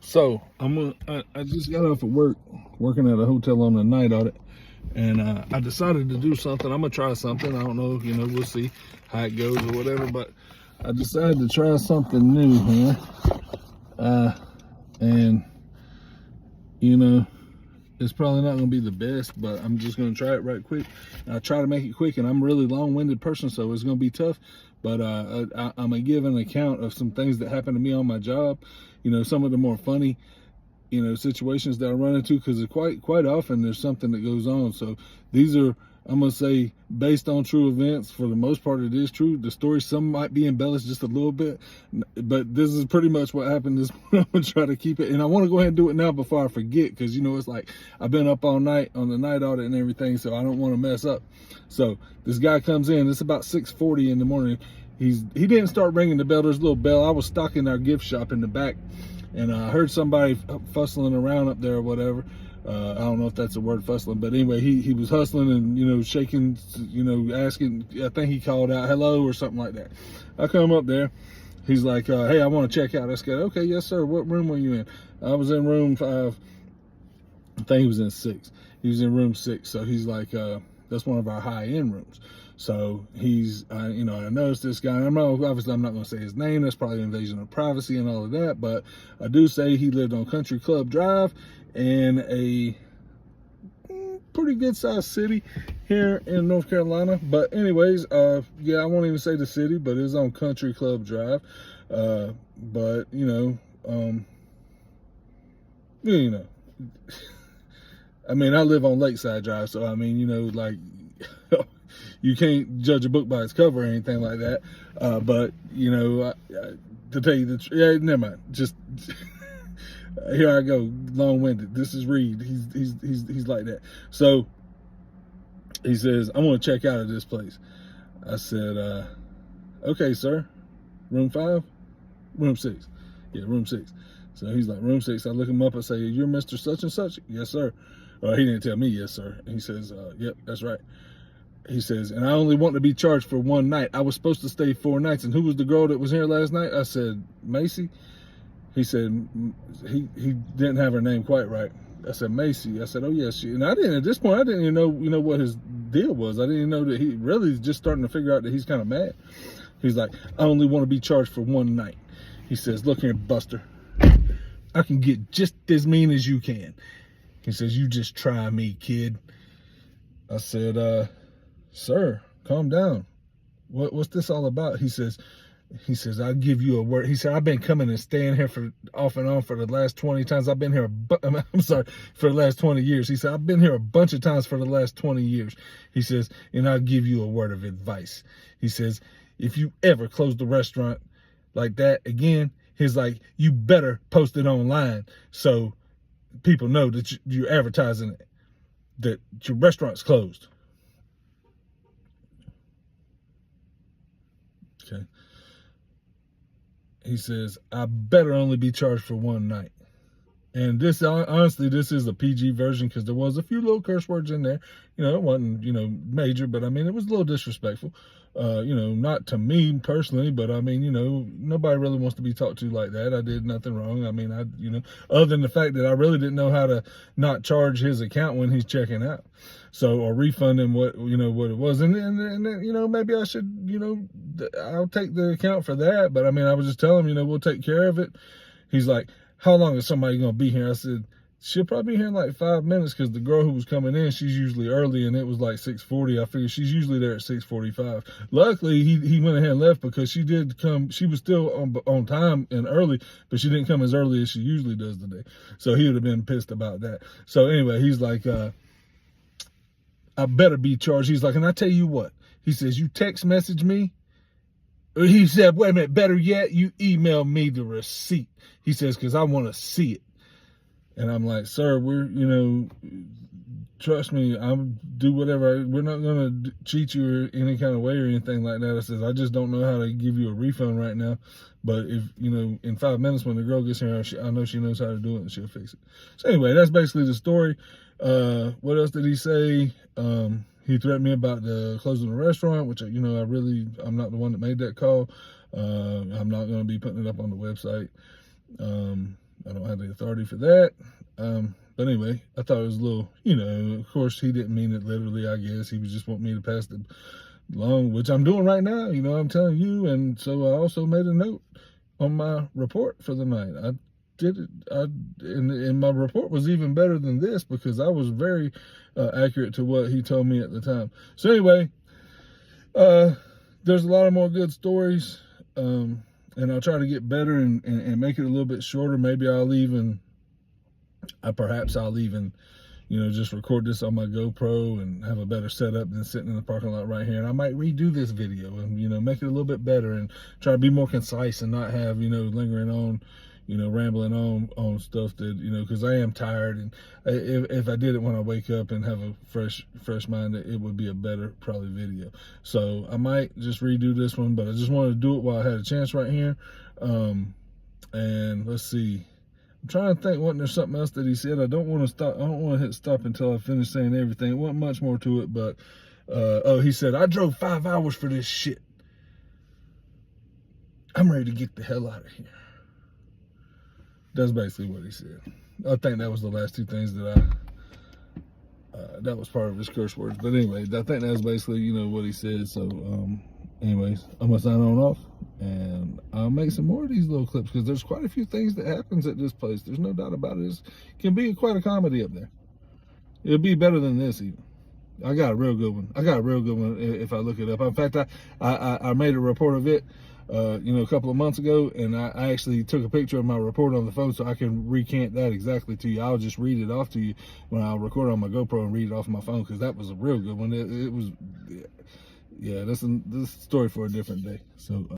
So I just got off of work, working at a hotel on a night audit, and I decided to do something. I'm gonna try something. I don't know, we'll see how it goes or whatever. But I decided to try something new here, and you know, it's probably not gonna be the best, but I'm just gonna try it right quick. And I try to make it quick, and I'm a really long-winded person, so it's gonna be tough. But I'm gonna give an account of some things that happened to me on my job. Some of the more funny situations that I run into, because quite often there's something that goes on. So these are, I'm gonna say, based on true events. For the most part, it is true. The story, some might be embellished just a little bit, but this is pretty much what happened. This I'm gonna try to keep it, and I want to go ahead and do it now before I forget, because it's like I've been up all night on the night audit and everything, so I don't want to mess up. So this guy comes in. It's about 6:40 in the morning. He didn't start ringing the bell. There's a little bell. I was stocking our gift shop in the back, and I heard somebody fussling around up there or whatever. I don't know if that's a word, fussling, but anyway, he was hustling and shaking, asking. I think he called out hello or something like that. I come up there. He's like, hey, I want to check out. I said, okay, yes sir. What room were you in? I was in room 5. I think he was in 6. He was in room 6. So he's like, that's one of our high-end rooms. So he's, I noticed this guy. Obviously I'm not going to say his name. That's probably invasion of privacy and all of that. But I do say he lived on Country Club Drive in a pretty good-sized city here in North Carolina. But anyways, yeah, I won't even say the city, but it's on Country Club Drive. But I mean, I live on Lakeside Drive, so I mean, like, you can't judge a book by its cover or anything like that. But to tell you the truth, yeah, never mind. Just here I go, long-winded. This is Reed. He's like that. So he says, "I want to check out of this place." I said, "Okay, sir. Room 5, room 6. Yeah, room 6." So he's like, "Room 6." I look him up. I say, "You're Mr. Such and Such?" "Yes, sir." He didn't tell me, "Yes, sir." He says, "Yep, that's right." He says, "And I only want to be charged for one night. I was supposed to stay 4 nights. And who was the girl that was here last night?" I said, "Macy." He said, he didn't have her name quite right. I said, "Macy." I said, "Oh yeah, she." And I didn't, at this point, I didn't even know, what his deal was. I didn't even know that he really is just starting to figure out that he's kind of mad. He's like, "I only want to be charged for one night." He says, "Look here, Buster, I can get just as mean as you can." He says, "You just try me, kid." I said, "Sir, calm down. What's this all about?" He says, "I'll give you a word." He said, "I've been coming and staying here for off and on for the last 20 times. I've been here, I'm sorry, for the last 20 years. He said, "I've been here a bunch of times for the last 20 years. He says, "And I'll give you a word of advice." He says, "If you ever close the restaurant like that again," he's like, "you better post it online so people know that you're advertising it, that your restaurant's closed." Okay. He says, "I better only be charged for one night." And this, honestly, this is a PG version, because there was a few little curse words in there. It wasn't, major, but I mean, it was a little disrespectful. Not to me personally, but I mean, nobody really wants to be talked to like that. I did nothing wrong. I mean, other than the fact that I really didn't know how to not charge his account when he's checking out. So, or refund him what it was. And maybe I should, I'll take the account for that. But I mean, I was just telling him, we'll take care of it. He's like, "How long is somebody going to be here?" I said, "She'll probably be here in like 5 minutes, because the girl who was coming in, she's usually early, and it was like 6:40. I figured she's usually there at 6:45. Luckily, he went ahead and left, because she did come. She was still on time and early, but she didn't come as early as she usually does today. So he would have been pissed about that. So anyway, he's like, "I better be charged." He's like, "And I tell you what," he says, "you text message me." He said, "Wait a minute, better yet, you email me the receipt." He says, "Because I want to see it." And I'm like, "Sir, trust me, I'll do whatever. We're not going to cheat you or any kind of way or anything like that." I says, "I just don't know how to give you a refund right now. But if, in 5 minutes when the girl gets here, I know she knows how to do it, and she'll fix it." So anyway, that's basically the story. What else did he say? He threatened me about the closing the restaurant, which, I'm not the one that made that call. I'm not going to be putting it up on the website. I don't have the authority for that. But anyway, I thought it was a little, you know, of course he didn't mean it literally, I guess. He was just wanting me to pass the along, which I'm doing right now, you know, I'm telling you. And so I also made a note on my report for the night. I did it, and my report was even better than this because I was very accurate to what he told me at the time. So anyway, there's a lot of more good stories, and I'll try to get better and make it a little bit shorter. Maybe perhaps I'll even, you know, just record this on my GoPro and have a better setup than sitting in the parking lot right here. And I might redo this video and, you know, make it a little bit better and try to be more concise and not have, you know, lingering on, you know, rambling on stuff that, you know, because I am tired. And if I did it when I wake up and have a fresh mind, it would be a better probably video. So I might just redo this one, but I just wanted to do it while I had a chance right here. And let's see. I'm trying to think, wasn't there something else that he said? I don't want to stop. I don't want to hit stop until I finish saying everything. It wasn't much more to it, but oh, he said, I drove 5 hours for this shit. I'm ready to get the hell out of here. That's basically what he said. I think that was the last two things that that was part of his curse words. But anyway, I think that was basically, you know, what he said. So anyways, I'm gonna sign on off, and I'll make some more of these little clips because there's quite a few things that happens at this place. There's no doubt about it. It can be quite a comedy up there. It'll be better than this even. I got a real good one. I got a real good one if I look it up. In fact, I made a report of it, you know, a couple of months ago, and I actually took a picture of my report on the phone so I can recant that exactly to you. I'll just read it off to you when I'll record on my GoPro and read it off my phone because that was a real good one. It was, yeah, this is a story for a different day. So.